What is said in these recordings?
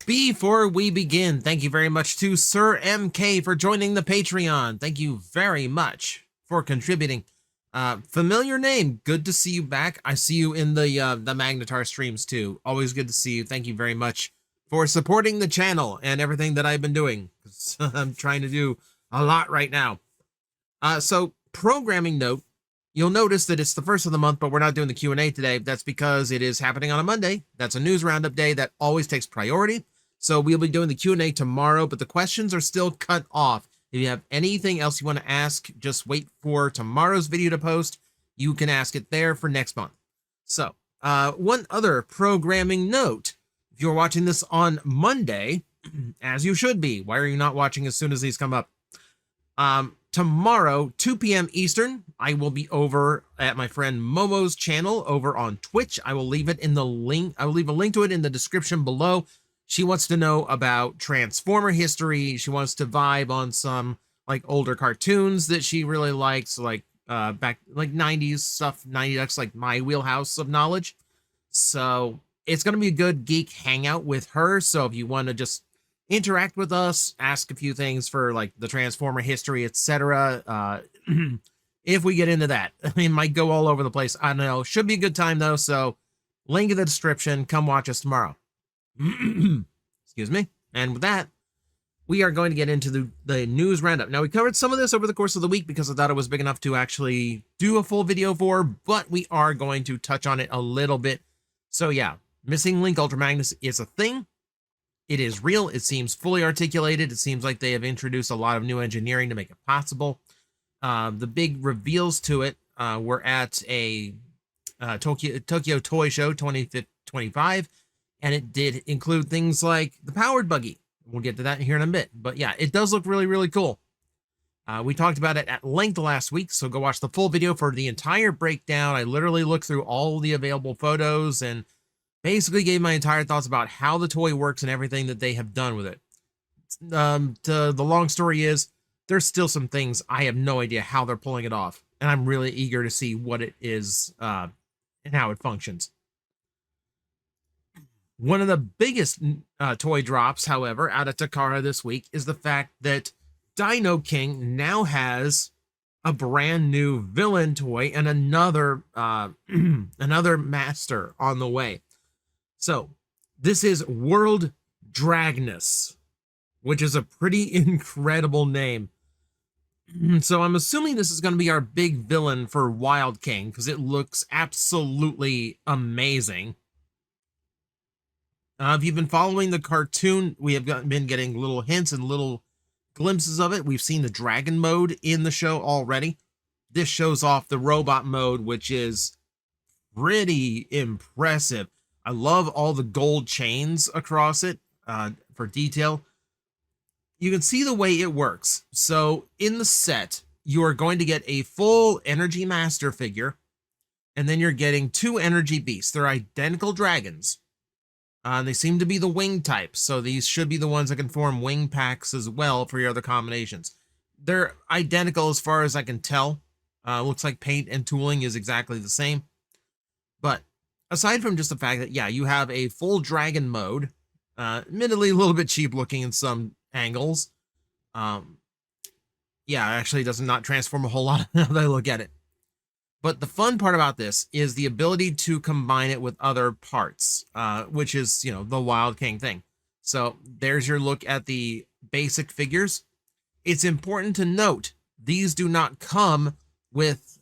Before we begin, thank you very much to Sir MK for joining the Patreon. Thank you very much for contributing. Familiar name, good to see you back. I see you in the Magnetar streams too. Always good to see you. Thank you very much for supporting the channel and everything that I've been doing. I'm trying to do a lot right now. So programming note, you'll notice that it's the first of the month, but we're not doing the Q&A today. That's because it is happening on a Monday. That's a news roundup day that always takes priority. So we'll be doing the Q&A tomorrow, but the questions are still cut off. If you have anything else you want to ask, just wait for tomorrow's video to post. You can ask it there for next month. So one other programming note. If you're watching this on Monday, as you should be, why are you not watching as soon as these come up? Tomorrow, 2 p.m. Eastern, I will be over at my friend Momo's channel over on Twitch. I will leave it in the link. I will leave a link to it in the description below. She wants to know about Transformer history. She wants to vibe on some like older cartoons that she really likes, like back like 90s stuff. 90s, that's like my wheelhouse of knowledge. So it's going to be a good geek hangout with her. So if you want to just interact with us, ask a few things for like the Transformer history, etc. If we get into that, it might go all over the place. I don't know. Should be a good time though. So link in the description. Come watch us tomorrow. Excuse me. And with that, we are going to get into the news roundup. Now, we covered some of this over the course of the week because I thought it was big enough to actually do a full video for, but we are going to touch on it a little bit. So yeah, missing link Ultra Magnus is a thing. It is real. It seems fully articulated. It seems like they have introduced a lot of new engineering to make it possible. The big reveals to it were at a Tokyo Toy Show 2025, and it did include things like the powered buggy. We'll get to that here in a bit. But yeah, it does look really, really cool. We talked about it at length last week, so go watch the full video for the entire breakdown. I literally looked through all the available photos and basically gave my entire thoughts about how the toy works and everything that they have done with it. The long story is, there's still some things I have no idea how they're pulling it off, and I'm really eager to see what it is and how it functions. One of the biggest toy drops, however, out of Takara this week is the fact that Dino King now has a brand new villain toy and another another master on the way. So this is World Dragnus, which is a pretty incredible name. So I'm assuming this is going to be our big villain for Wild King because it looks absolutely amazing. If you've been following the cartoon, we have been getting little hints and little glimpses of it. We've seen the dragon mode in the show already. This shows off the robot mode, which is pretty impressive. I love all the gold chains across it for detail. You can see the way it works. So in the set, you are going to get a full Energy Master figure, and then you're getting 2 Energy Beasts. They're identical dragons. They seem to be the wing types, so these should be the ones that can form wing packs as well for your other combinations. They're identical as far as I can tell. Looks like paint and tooling is exactly the same. But aside from just the fact that, yeah, you have a full dragon mode, admittedly a little bit cheap looking in some angles. Yeah, actually does not transform a whole lot now that I look at it. But the fun part about this is the ability to combine it with other parts, which is, you know, the Wild King thing. So there's your look at the basic figures. It's important to note, these do not come with,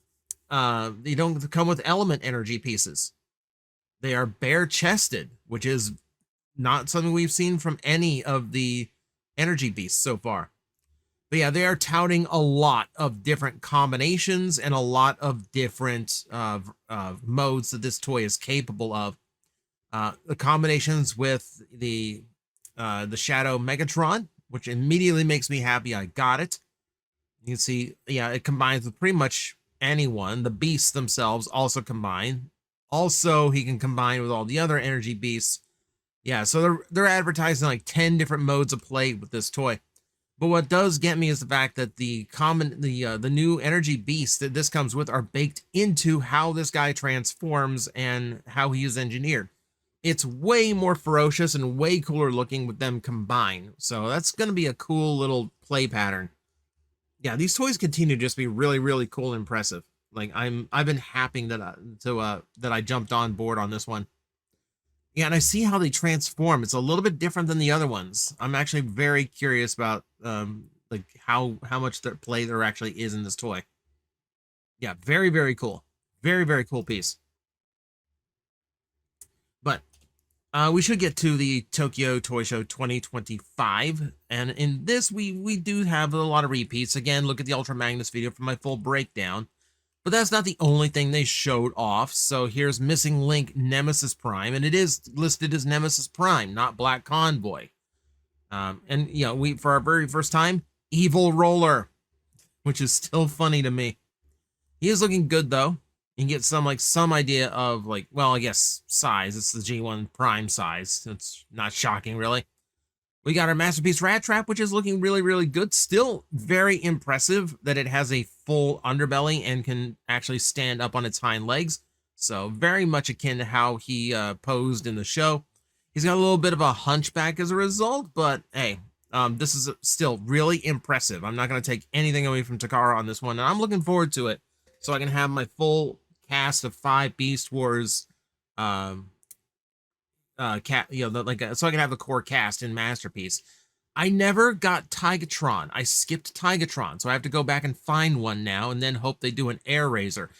they don't come with element energy pieces. They are bare-chested, which is not something we've seen from any of the energy beasts so far. But yeah, they are touting a lot of different combinations and a lot of different modes that this toy is capable of. The combinations with the Shadow Megatron, which immediately makes me happy I got it. You can see, yeah, it combines with pretty much anyone. The beasts themselves also combine. Also, he can combine with all the other energy beasts. Yeah, so they're advertising like 10 different modes of play with this toy. But what does get me is the fact that the new energy beasts that this comes with are baked into how this guy transforms and how he is engineered. it's way more ferocious and way cooler looking with them combined. So that's going to be a cool little play pattern. Yeah, these toys continue to just be really, really cool and impressive. Like I've been happy that I jumped on board on this one. Yeah, and I see how they transform. It's a little bit different than the other ones. I'm actually very curious about like how much their play there actually is in this toy. Yeah, very, very cool. Very, very cool piece. But we should get to the Tokyo Toy Show 2025. And in this, we do have a lot of repeats. Again, look at the Ultra Magnus video for my full breakdown. But that's not the only thing they showed off. So here's Missing Link Nemesis Prime. And it is listed as Nemesis Prime, not Black Convoy. And, you know, for our very first time, Evil Roller, which is still funny to me. He is looking good, though. You can get some idea of, like, well, I guess size. It's the G1 Prime size. It's not shocking, really. We got our Masterpiece Rat Trap, which is looking really, really good. Still very impressive that it has a full underbelly and can actually stand up on its hind legs. So very much akin to how he posed in the show. He's got a little bit of a hunchback as a result, but hey, this is still really impressive. I'm not going to take anything away from Takara on this one, and I'm looking forward to it so I can have my full cast of 5 Beast Wars so I can have the core cast in Masterpiece. I never got Tigatron. I skipped Tigatron, so I have to go back and find one now and then hope they do an Air Razor.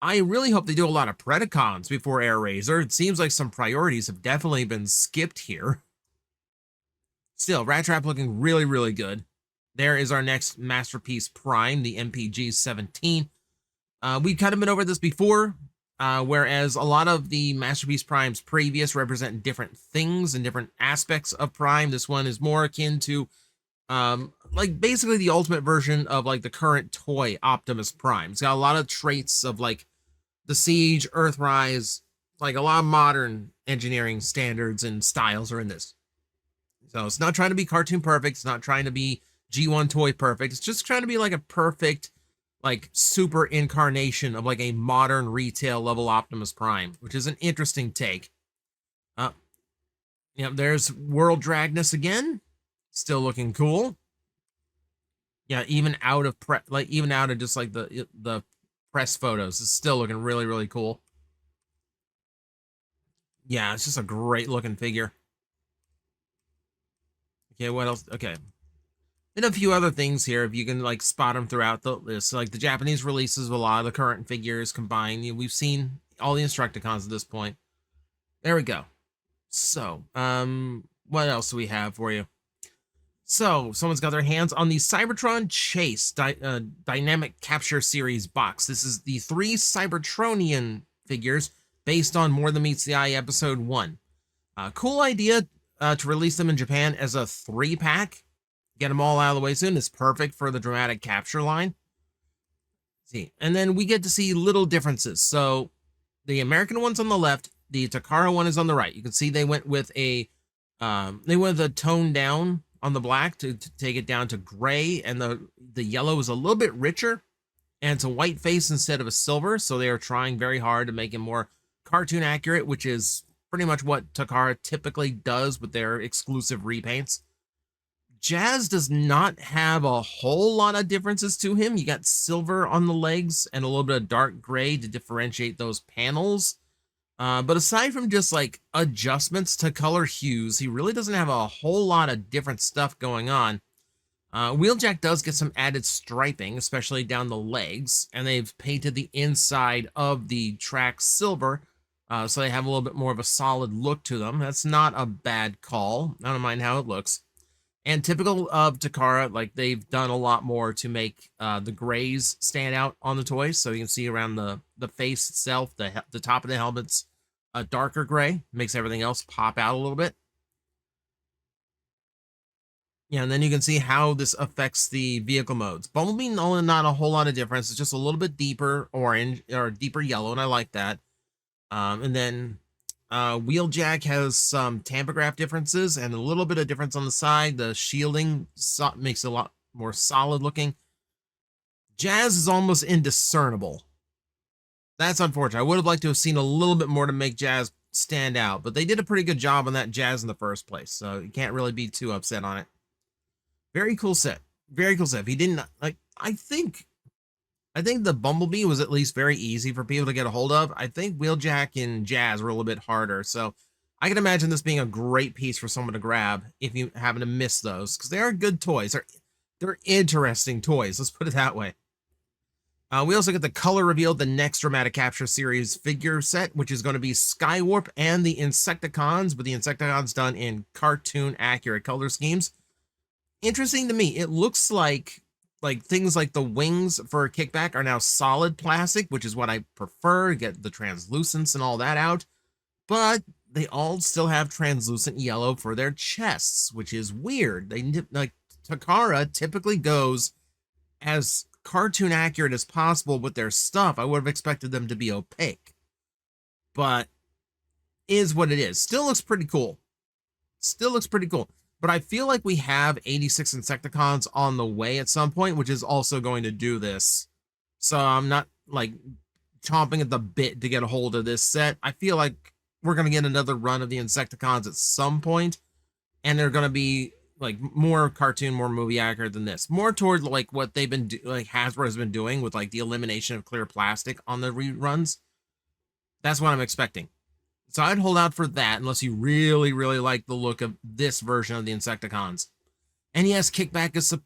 I really hope they do a lot of Predacons before Air Razor. It seems like some priorities have definitely been skipped here. Still, Rat Trap looking really, really good. There is our next Masterpiece Prime, the MPG-17. We've kind of been over this before. Whereas a lot of the Masterpiece Primes previous represent different things and different aspects of Prime, this one is more akin to like basically the ultimate version of like the current toy Optimus Prime. It's got a lot of traits of like the Siege, Earthrise, like a lot of modern engineering standards and styles are in this. So it's not trying to be cartoon perfect. It's not trying to be G1 toy perfect. It's just trying to be like a perfect, like super incarnation of like a modern retail level Optimus Prime, which is an interesting take. There's World Dragnus again, still looking cool. Yeah, even out of just like the press photos, it's still looking really, really cool. Yeah, it's just a great looking figure. Okay, what else? Okay. And a few other things here, if you can like spot them throughout the list. So, like the Japanese releases of a lot of the current figures combined. We've seen all the Instructicons at this point. There we go. So, what else do we have for you? So, someone's got their hands on the Cybertron Chase Dynamic Capture Series box. This is the 3 Cybertronian figures based on More Than Meets the Eye Episode 1. Cool idea to release them in Japan as a 3-pack. Get them all out of the way soon. It's perfect for the dramatic capture line. See, and then we get to see little differences. So the American one's on the left, the Takara one is on the right. You can see they went with a tone down on the black to take it down to gray, and the yellow is a little bit richer, and it's a white face instead of a silver. So they are trying very hard to make it more cartoon accurate, which is pretty much what Takara typically does with their exclusive repaints. Jazz does not have a whole lot of differences to him. You got silver on the legs and a little bit of dark gray to differentiate those panels. But aside from just like adjustments to color hues, he really doesn't have a whole lot of different stuff going on. Wheeljack does get some added striping, especially down the legs, and they've painted the inside of the track silver, so they have a little bit more of a solid look to them. That's not a bad call. I don't mind how it looks. And typical of Takara, like they've done a lot more to make the grays stand out on the toys. So you can see around the face itself, the top of the helmet's a darker gray, makes everything else pop out a little bit. Yeah, and then you can see how this affects the vehicle modes. Bumblebee, not a whole lot of difference. It's just a little bit deeper orange or deeper yellow, and I like that. And then Wheeljack has some tampograph differences and a little bit of difference on the side. The shielding makes it a lot more solid looking. Jazz is almost indiscernible. That's unfortunate. I would have liked to have seen a little bit more to make Jazz stand out, but they did a pretty good job on that jazz in the first place, so you can't really be too upset on it. Very cool set. Very cool set. If he didn't like, I think the Bumblebee was at least very easy for people to get a hold of. I think Wheeljack and Jazz were a little bit harder, so I can imagine this being a great piece for someone to grab if you happen to miss those, because they are good toys. They're interesting toys, let's put it that way. We also get the color reveal, the next Dramatic Capture series figure set, which is going to be Skywarp and the Insecticons, but the Insecticons done in cartoon accurate color schemes. Interesting to me. It looks like things like the wings for a Kickback are now solid plastic, which is what I prefer, get the translucence and all that out. But they all still have translucent yellow for their chests, which is weird. They like Takara typically goes as cartoon accurate as possible with their stuff. I would have expected them to be opaque, but is what it is. Still looks pretty cool. Still looks pretty cool. But I feel like we have 86 Insecticons on the way at some point, which is also going to do this. So I'm not like chomping at the bit to get a hold of this set. I feel like we're going to get another run of the Insecticons at some point, and they're going to be like more cartoon, more movie accurate than this. More toward like what they've been like Hasbro has been doing with like the elimination of clear plastic on the reruns. That's what I'm expecting. So I'd hold out for that unless you really, really like the look of this version of the Insecticons. And yes, Kickback is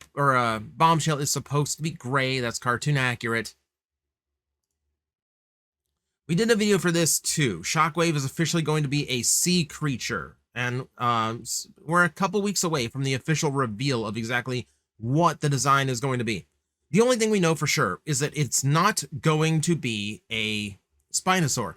Bombshell is supposed to be gray. That's cartoon accurate. We did a video for this too. Shockwave is officially going to be a sea creature. And we're a couple weeks away from the official reveal of exactly what the design is going to be. The only thing we know for sure is that it's not going to be a Spinosaur.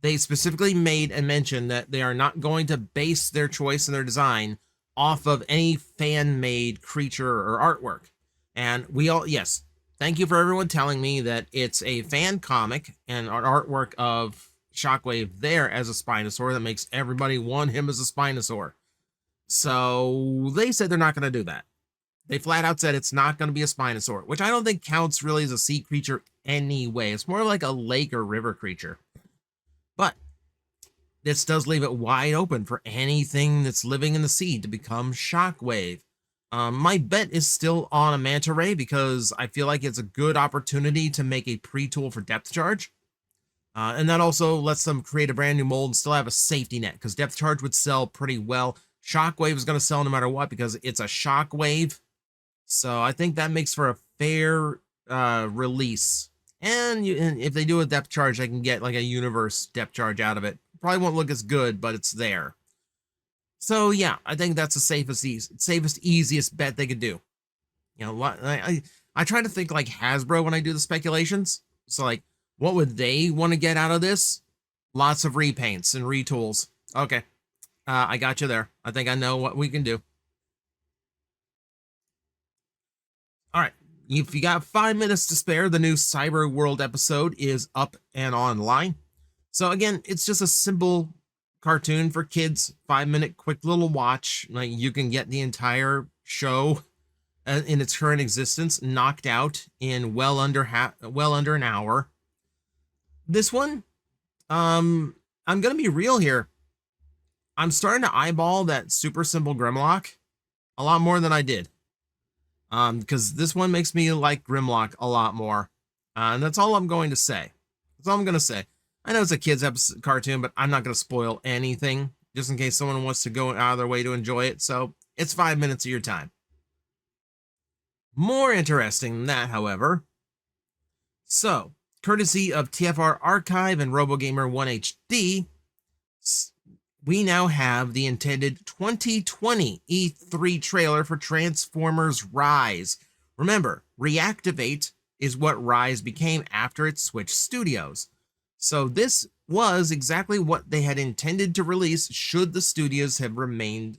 They specifically made and mentioned that they are not going to base their choice and their design off of any fan-made creature or artwork. And we all, yes, thank you for everyone telling me that it's a fan comic and an artwork of Shockwave there as a Spinosaur that makes everybody want him as a Spinosaur. So they said they're not going to do that. They flat out said it's not going to be a Spinosaur, which I don't think counts really as a sea creature anyway. It's more like a lake or river creature. But this does leave it wide open for anything that's living in the sea to become Shockwave. My bet is still on a Manta Ray because I feel like it's a good opportunity to make a pre-tool for Depth Charge. And that also lets them create a brand new mold and still have a safety net because Depth Charge would sell pretty well. Shockwave is going to sell no matter what because it's a Shockwave. So I think that makes for a fair release. And if they do a Depth Charge, they can get like a Universe Depth Charge out of it. Probably won't look as good, but it's there. So yeah, I think that's the safest, easiest bet they could do. You know, I try to think like Hasbro when I do the speculations. So like, what would they want to get out of this? Lots of repaints and retools. Okay, I got you there. I think I know what we can do. All right, if you got 5 minutes to spare, the new Cyber World episode is up and online. So again, it's just a simple cartoon for kids, 5-minute quick little watch. Like you can get the entire show in its current existence knocked out in well under an hour. This one, I'm gonna be real here. I'm starting to eyeball that super simple Grimlock a lot more than I did. Because this one makes me like Grimlock a lot more. And that's all I'm going to say. That's all I'm gonna say. I know it's a kids episode cartoon, but I'm not gonna spoil anything just in case someone wants to go out of their way to enjoy it. So it's 5 minutes of your time. More interesting than that, however. So, courtesy of TFR Archive and RoboGamer 1HD, we now have the intended 2020 E3 trailer for Transformers Rise. Remember, Reactivate is what Rise became after it switched studios. So this was exactly what they had intended to release should the studios have remained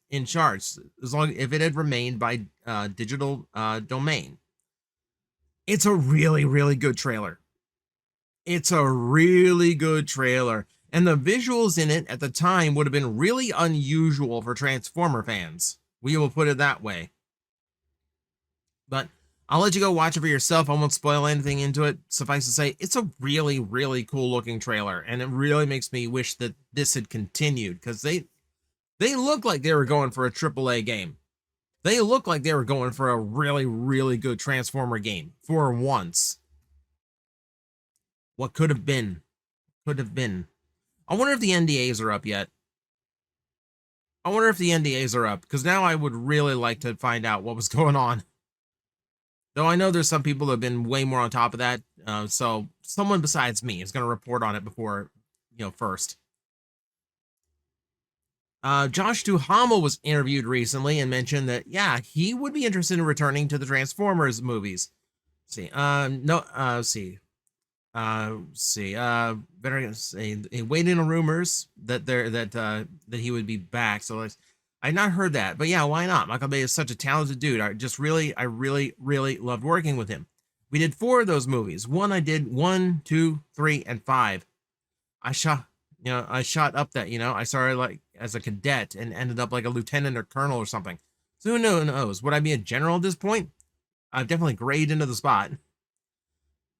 in charge, if it had remained by digital domain. It's a really, really good trailer. It's a really good trailer. And the visuals in it at the time would have been really unusual for Transformer fans. We will put it that way. But I'll let you go watch it for yourself. I won't spoil anything into it. Suffice to say, it's a really, really cool looking trailer, and it really makes me wish that this had continued, because they look like they were going for a AAA game. They look like they were going for a really, really good Transformer game for once. What could have been? Could have been. I wonder if the NDAs are up yet. I wonder if the NDAs are up, because now I would really like to find out what was going on. Though I know there's some people that have been way more on top of that, so someone besides me is going to report on it before, first. Josh Duhamel was interviewed recently and mentioned that, yeah, he would be interested in returning to the Transformers movies. Let's see, no, better say, waiting on rumors that that he would be back. So I'd not heard that, but yeah, why not? Michael Bay is such a talented dude. I really loved working with him. We did 4 of those movies. One I did 1, 2, 3, and 5. I shot up that, I started like as a cadet and ended up like a lieutenant or colonel or something. So who knows? Would I be a general at this point? I've definitely grayed into the spot.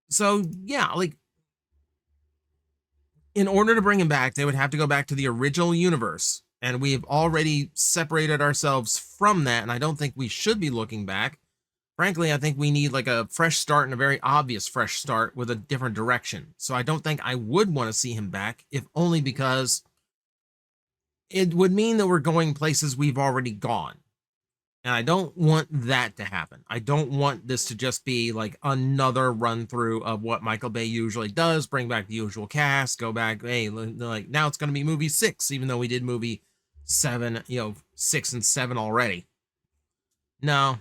So yeah, like, in order to bring him back, they would have to go back to the original universe. And we've already separated ourselves from that, and I don't think we should be looking back. Frankly, I think we need like a fresh start, and a very obvious fresh start with a different direction. So I don't think I would want to see him back, if only because it would mean that we're going places we've already gone. And I don't want that to happen. I don't want this to just be like another run through of what Michael Bay usually does, bring back the usual cast, go back, hey, like now it's going to be movie 6, even though we did movie 7, 6 and 7 already. No.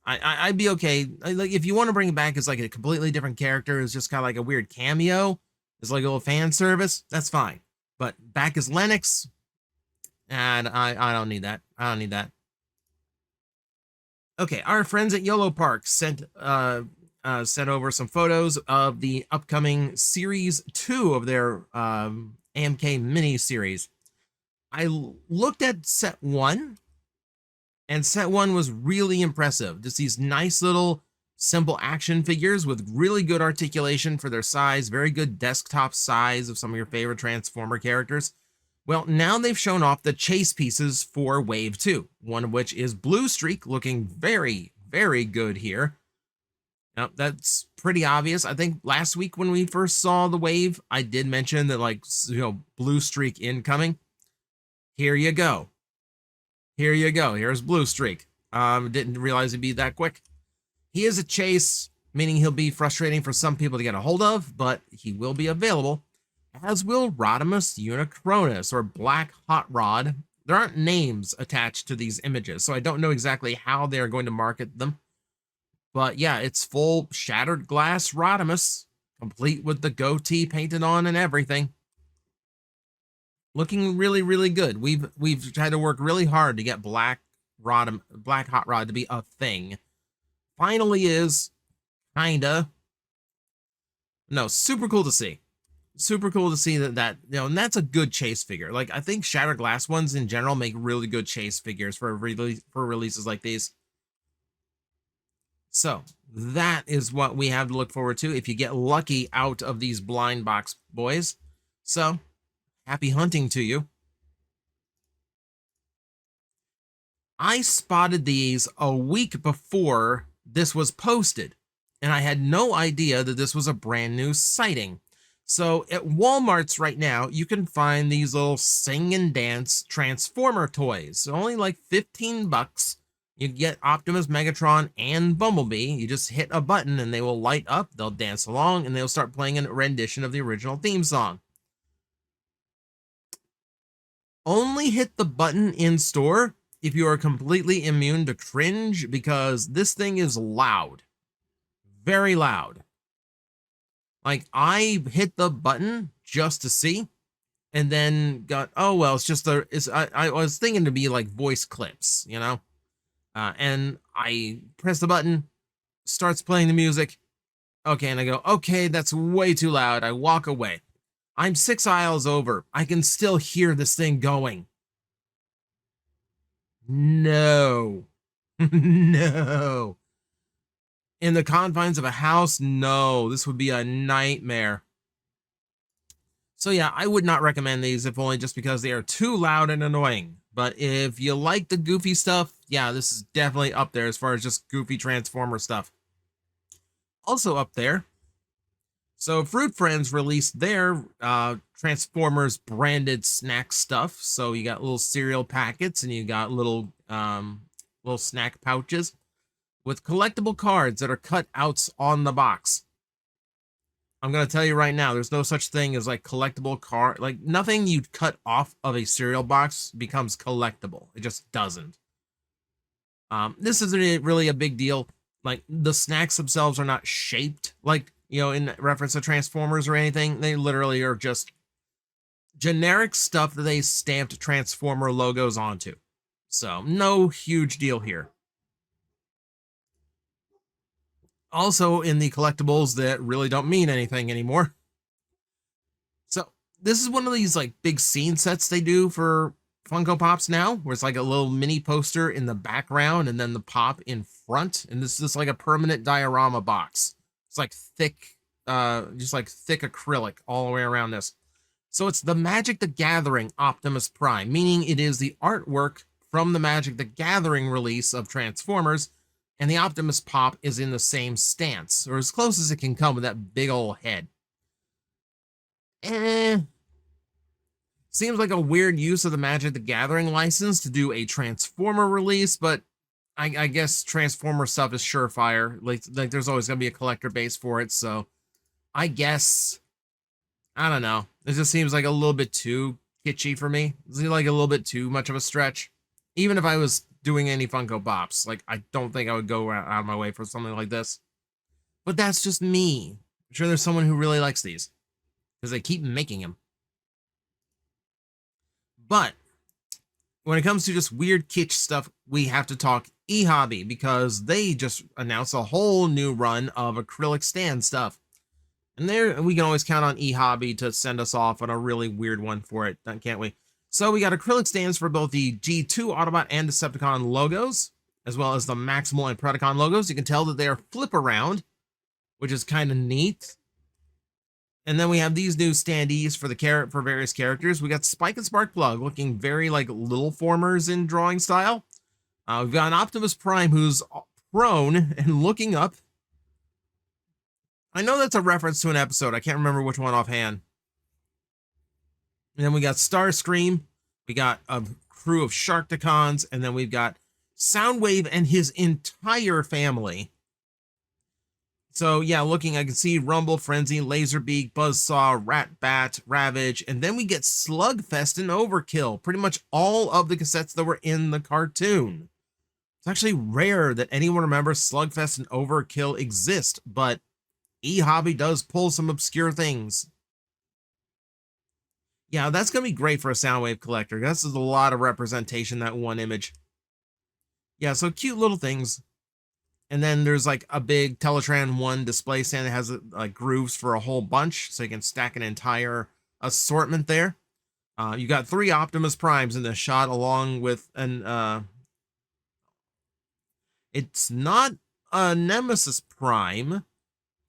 I'd be okay. Like, if you want to bring it back as like a completely different character, it's just kind of like a weird cameo, it's like a little fan service, that's fine. But back as Lennox, and I don't need that. I don't need that. Okay, our friends at YOLO Park sent over some photos of the upcoming series 2 of their AMK mini series. I looked at set 1, and set 1 was really impressive. Just these nice little simple action figures with really good articulation for their size, very good desktop size of some of your favorite Transformer characters. Well, now they've shown off the chase pieces for Wave 2, one of which is Blue Streak, looking very, very good here. Now, that's pretty obvious. I think last week when we first saw the Wave, I did mention that, like, Blue Streak incoming. Here you go. Here you go. Here's Blue Streak. Didn't realize it'd be that quick. He is a chase, meaning he'll be frustrating for some people to get a hold of, but he will be available. As will Rodimus Unicronus, or Black Hot Rod. There aren't names attached to these images, so I don't know exactly how they're going to market them. But yeah, it's full shattered glass Rodimus, complete with the goatee painted on and everything. Looking really, really good. We've tried to work really hard to get Black Hot Rod to be a thing. Finally is, kinda. No, super cool to see. Super cool to see that and that's a good chase figure. Like, I think shattered glass ones in general make really good chase figures for releases like these. So that is what we have to look forward to if you get lucky out of these blind box boys. So happy hunting to you. I spotted these a week before this was posted, and I had no idea that this was a brand new sighting. So at Walmart's right now, you can find these little sing and dance Transformer toys. So only like 15 bucks. You get Optimus, Megatron, and Bumblebee. You just hit a button and they will light up, they'll dance along, and they'll start playing a rendition of the original theme song. Only hit the button in store if you are completely immune to cringe, because this thing is loud. Very loud. Like, I hit the button just to see, and then got, oh, well, it's just I was thinking to be like voice clips, and I press the button, starts playing the music. Okay, and I go, okay, that's way too loud. I walk away. I'm 6 aisles over. I can still hear this thing going. No. No. In the confines of a house, no, this would be a nightmare. So yeah, I would not recommend these, if only just because they are too loud and annoying. But if you like the goofy stuff, yeah, this is definitely up there as far as just goofy Transformer stuff. Also up there, so Fruit Friends released their Transformers branded snack stuff. So you got little cereal packets and you got little snack pouches with collectible cards that are cutouts on the box. I'm going to tell you right now, there's no such thing as like collectible card. Like nothing you cut off of a cereal box becomes collectible. It just doesn't. This isn't really a big deal. Like the snacks themselves are not shaped like, you know, in reference to Transformers or anything. They literally are just generic stuff that they stamped Transformer logos onto. So no huge deal here. Also in the collectibles that really don't mean anything anymore. So this is one of these like big scene sets they do for Funko Pops now, where it's like a little mini poster in the background and then the pop in front. And this is like a permanent diorama box. It's like thick, just like thick acrylic all the way around this. So it's the Magic the Gathering Optimus Prime, meaning it is the artwork from the Magic the Gathering release of Transformers, and the Optimus Pop is in the same stance, or as close as it can come with that big old head. Seems like a weird use of the Magic the Gathering license to do a Transformer release, but I guess Transformer stuff is surefire. Like there's always going to be a collector base for it, so I guess, I don't know. It just seems like a little bit too kitschy for me. It's like a little bit too much of a stretch. Even if I was doing any Funko Pops, like I don't think I would go out of my way for something like this. But that's just me. I'm sure there's someone who really likes these because they keep making them. But when it comes to just weird kitsch stuff, we have to talk eHobby because they just announced a whole new run of acrylic stand stuff. And there we can always count on eHobby to send us off on a really weird one for it, can't we? So we got acrylic stands for both the G2 Autobot and Decepticon logos, as well as the Maximal and Predacon logos. You can tell that they are flip around, which is kind of neat. And then we have these new standees for various characters. We got Spike and Sparkplug looking very like Little Formers in drawing style. We've got an Optimus Prime who's prone and looking up. I know that's a reference to an episode. I can't remember which one offhand. And then we got Starscream. We got a crew of Sharkticons. And then we've got Soundwave and his entire family. So yeah, looking, I can see Rumble, Frenzy, Laserbeak, Buzzsaw, Ratbat, Ravage, and then we get Slugfest and Overkill. Pretty much all of the cassettes that were in the cartoon. It's actually rare that anyone remembers Slugfest and Overkill exist, but eHobby does pull some obscure things. Yeah, that's going to be great for a Soundwave collector. This is a lot of representation, that one image. Yeah, so cute little things. And then there's like a big Teletran 1 display stand that has like grooves for a whole bunch, so you can stack an entire assortment there. You got 3 Optimus Primes in this shot, along with an it's not a Nemesis Prime.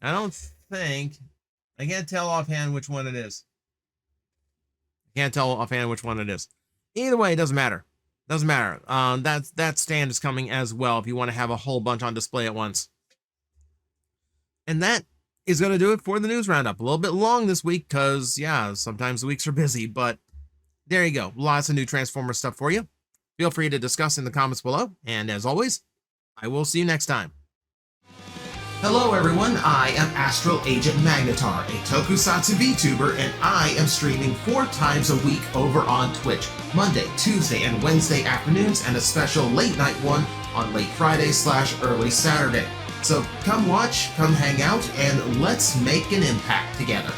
I don't think. I can't tell offhand which one it is. Either way, it doesn't matter. Doesn't matter. That stand is coming as well if you want to have a whole bunch on display at once. And that is going to do it for the news roundup. A little bit long this week because, yeah, sometimes the weeks are busy, but there you go. Lots of new Transformer stuff for you. Feel free to discuss in the comments below. And as always, I will see you next time. Hello everyone, I am Astral Agent Magnetar, a Tokusatsu VTuber, and I am streaming 4 times a week over on Twitch, Monday, Tuesday, and Wednesday afternoons, and a special late night one on late Friday/early Saturday. So come watch, come hang out, and let's make an impact together.